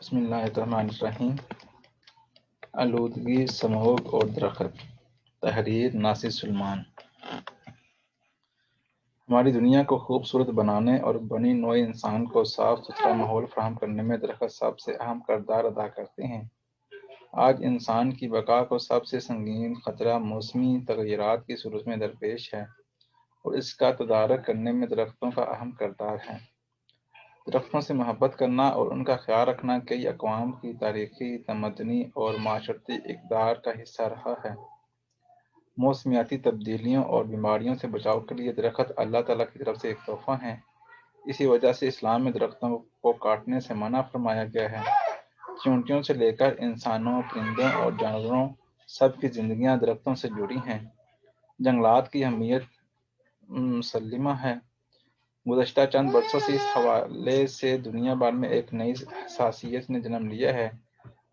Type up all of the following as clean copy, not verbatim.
بسم اللہ الرحمن الرحیم۔ آلودگی، سموگ اور درخت، تحریر ناصر سلمان۔ ہماری دنیا کو خوبصورت بنانے اور بنی نوع انسان کو صاف ستھرا ماحول فراہم کرنے میں درخت سب سے اہم کردار ادا کرتے ہیں۔ آج انسان کی بقا کو سب سے سنگین خطرہ موسمی تغیرات کی صورت میں درپیش ہے، اور اس کا تدارک کرنے میں درختوں کا اہم کردار ہے۔ درختوں سے محبت کرنا اور ان کا خیال رکھنا کئی اقوام کی تاریخی، تمدنی اور معاشرتی اقدار کا حصہ رہا ہے۔ موسمیاتی تبدیلیوں اور بیماریوں سے بچاؤ کے لیے درخت اللہ تعالیٰ کی طرف سے ایک تحفہ ہیں۔ اسی وجہ سے اسلام میں درختوں کو کاٹنے سے منع فرمایا گیا ہے۔ چیونٹیوں سے لے کر انسانوں، پرندوں اور جانوروں سب کی زندگیاں درختوں سے جڑی ہیں۔ جنگلات کی اہمیت مسلمہ ہے۔ گزشتہ چند برسوں سے اس حوالے سے دنیا بھر میں ایک نئی حساسیت نے جنم لیا ہے،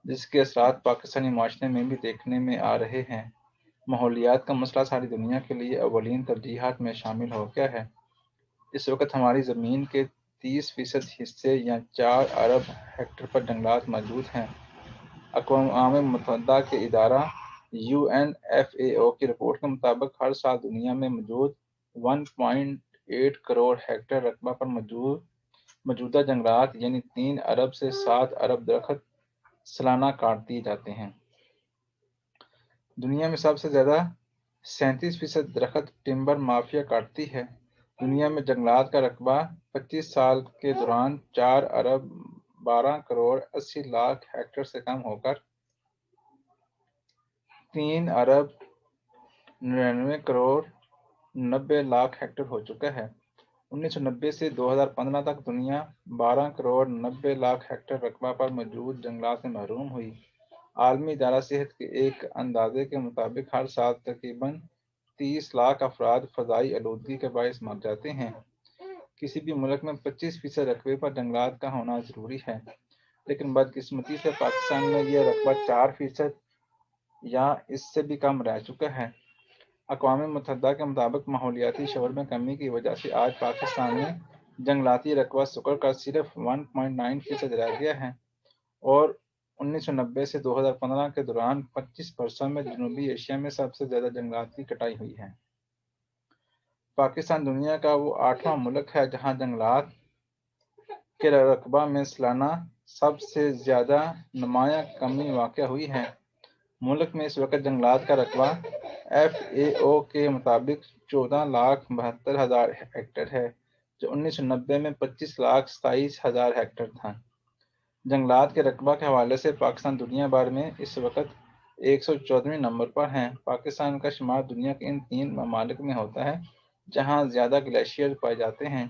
جس کے اثرات پاکستانی معاشرے میں بھی دیکھنے میں آ رہے ہیں۔ ماحولیات کا مسئلہ ساری دنیا کے لیے اولین ترجیحات میں شامل ہو گیا ہے۔ اس وقت ہماری زمین کے 30% حصے یا 4 ارب ہیکٹر پر جنگلات موجود ہیں۔ اقوام متحدہ کے ادارہ UNFAO کی رپورٹ کے مطابق ہر سال دنیا میں موجود 1.8 کروڑ ہیکٹر رقبہ پر موجودہ جنگلات یعنی 3 ارب سے 7 ارب درخت سالانہ کاٹ دیے جاتے ہیں۔ دنیا میں سب سے زیادہ 37% درخت ٹمبر مافیا کاٹتی ہے۔ دنیا میں جنگلات کا رقبہ 25 سال کے دوران 4 ارب 12 کروڑ 80 لاکھ ہیکٹر سے کم ہو کر 3 ارب 99 کروڑ 90 لاکھ ہیکٹر ہو چکا ہے۔ 1990 سے 2015 تک دنیا 12 کروڑ 90 لاکھ ہیکٹر رقبہ پر موجود جنگلات سے محروم ہوئی۔ عالمی ادارہ صحت کے ایک اندازے کے مطابق ہر سال تقریباً 30 لاکھ افراد فضائی آلودگی کے باعث مر جاتے ہیں۔ کسی بھی ملک میں 25% رقبے پر جنگلات کا ہونا ضروری ہے، لیکن بدقسمتی سے پاکستان میں یہ رقبہ 4% یا اس سے بھی کم رہ چکا ہے۔ اقوام متحدہ کے مطابق ماحولیاتی شعور میں کمی کی وجہ سے آج پاکستان میں جنگلاتی رقبہ سکڑ کر صرف 1.9% رہ گیا ہے، اور 1990 سے 2015 کے دوران 25 برسوں میں جنوبی ایشیا میں سب سے زیادہ جنگلات کی کٹائی ہوئی ہے۔ پاکستان دنیا کا وہ 8واں ملک ہے جہاں جنگلات کے رقبہ میں سالانہ سب سے زیادہ نمایاں کمی واقع ہوئی ہے۔ ملک میں اس وقت جنگلات کا رقبہ FAO کے مطابق 14,72,000 ہیکٹر ہے، جو 1990 میں 25,27,000 ہیکٹر تھا۔ جنگلات کے رقبہ کے حوالے سے پاکستان دنیا بھر میں اس وقت 114ویں نمبر پر ہے۔ پاکستان کا شمار دنیا کے ان 3 ممالک میں ہوتا ہے جہاں زیادہ گلیشیئر پائے جاتے ہیں۔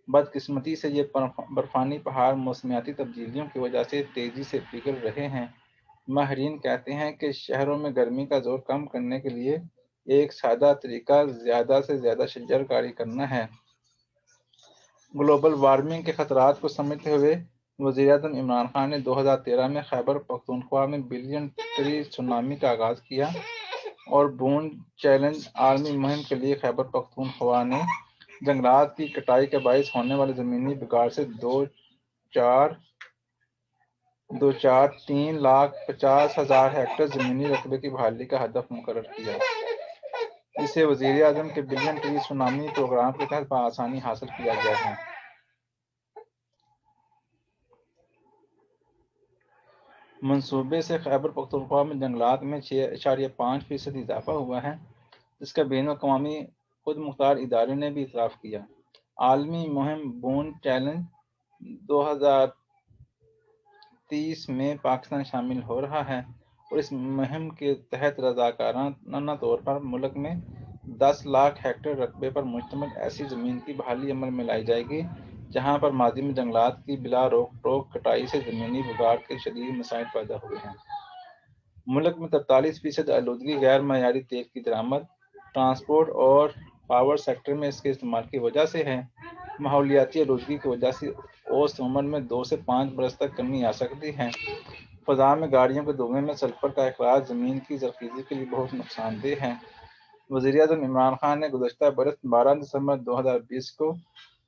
بدقسمتی سے یہ برفانی پہاڑ موسمیاتی تبدیلیوں کی وجہ سے تیزی سے پگھل رہے ہیں۔ ماہرین کہتے ہیں کہ شہروں میں گرمی کا زور کم کرنے کے لیے ایک سادہ طریقہ زیادہ سے زیادہ شجر کاری کرنا ہے۔ گلوبل وارمنگ کے خطرات کو سمجھتے ہوئے وزیر اعظم عمران خان نے 2013 میں خیبر پختونخوا میں بلین ٹری سونامی کا آغاز کیا، اور بون چیلنج عالمی مہم کے لیے خیبر پختونخوا نے جنگلات کی کٹائی کے باعث ہونے والے زمینی بگاڑ سے 3,50,000 ہیکٹر زمینی رقبے کی بحالی کا ہدف مقرر کیا۔ اسے وزیر اعظم کے بلین ٹری سونامی پروگرام کے تحت بآسانی حاصل کیا گیا ہے۔ منصوبے سے خیبر پختونخوا میں جنگلات میں 6.5% اضافہ ہوا ہے، جس کا بین الاقوامی خود مختار ادارے نے بھی اعتراف کیا۔ عالمی مہم بون چیلنج 2030 میں پاکستان شامل ہو رہا ہے، اور اس مہم کے تحت رضاکارانہ طور پر ملک میں 10 لاکھ ہیکٹر رقبے پر مشتمل ایسی زمین کی بحالی عمل میں لائی جائے گی جہاں پر ماضی میں جنگلات کی بلا روک ٹوک کٹائی سے زمینی بگاڑ کے شدید مسائل پیدا ہوئے ہیں۔ ملک میں 43% آلودگی غیر معیاری تیل کی درآمد، ٹرانسپورٹ اور پاور سیکٹر میں اس کے استعمال کی وجہ سے ہے۔ ماحولیاتی آلودگی کی وجہ سے اوسط عمر میں 2 سے 5 برس تک کمی آ سکتی ہے۔ فضا میں گاڑیوں کے دھوئیں میں سلفر کا اخراج زمین کی زرخیزی کے لیے بہت نقصان دہ ہے۔ وزیر اعظم عمران خان نے گزشتہ برس 12 دسمبر 2020 کو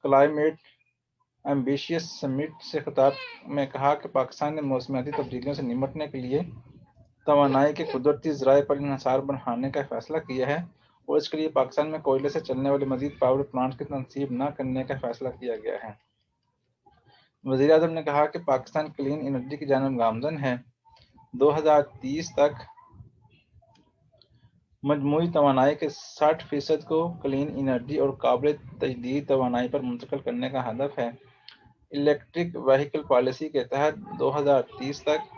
کلائمیٹ ایمبیشیس سمٹ سے خطاب میں کہا کہ پاکستان نے موسمیاتی تبدیلیوں سے نمٹنے کے لیے توانائی کے قدرتی ذرائع پر انحصار بڑھانے کا فیصلہ کیا ہے اور اس کے لیے پاکستان میں کوئلے سے چلنے والے مزید پاور پلانٹس کی تنصیب نہ کرنے کا فیصلہ کیا گیا ہے۔ وزیر اعظم نے کہا کہ پاکستان کلین انرجی کی جانب گامزن ہے۔ 2030 تک مجموعی توانائی کے 60% کو کلین انرجی اور قابل تجدید توانائی پر منتقل کرنے کا ہدف ہے۔ الیکٹرک وہیکل پالیسی کے تحت 2030 تک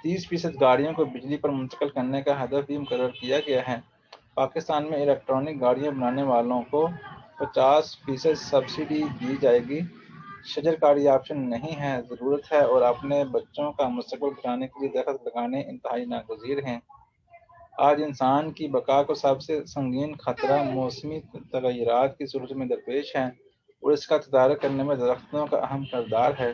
30% گاڑیوں کو بجلی پر منتقل کرنے کا ہدف بھی مقرر کیا گیا ہے۔ پاکستان میں الیکٹرانک گاڑیاں بنانے والوں کو 50% سبسڈی دی جائے گی۔ شجرکاری آپشن نہیں ہے، ضرورت ہے اور اپنے بچوں کا مستقبل بچانے کے لیے درخت لگانے انتہائی ناگزیر ہیں۔ آج انسان کی بقا کو سب سے سنگین خطرہ موسمی تغیرات کی صورت میں درپیش ہے اور اس کا تدارک کرنے میں درختوں کا اہم کردار ہے۔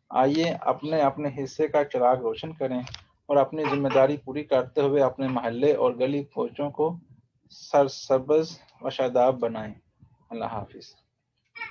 آئیے اپنے اپنے حصے کا چراغ روشن کریں اور اپنی ذمہ داری پوری کرتے ہوئے اپنے محلے اور گلی کوچوں کو سرسبز و شاداب بنائیں۔ اللہ حافظ۔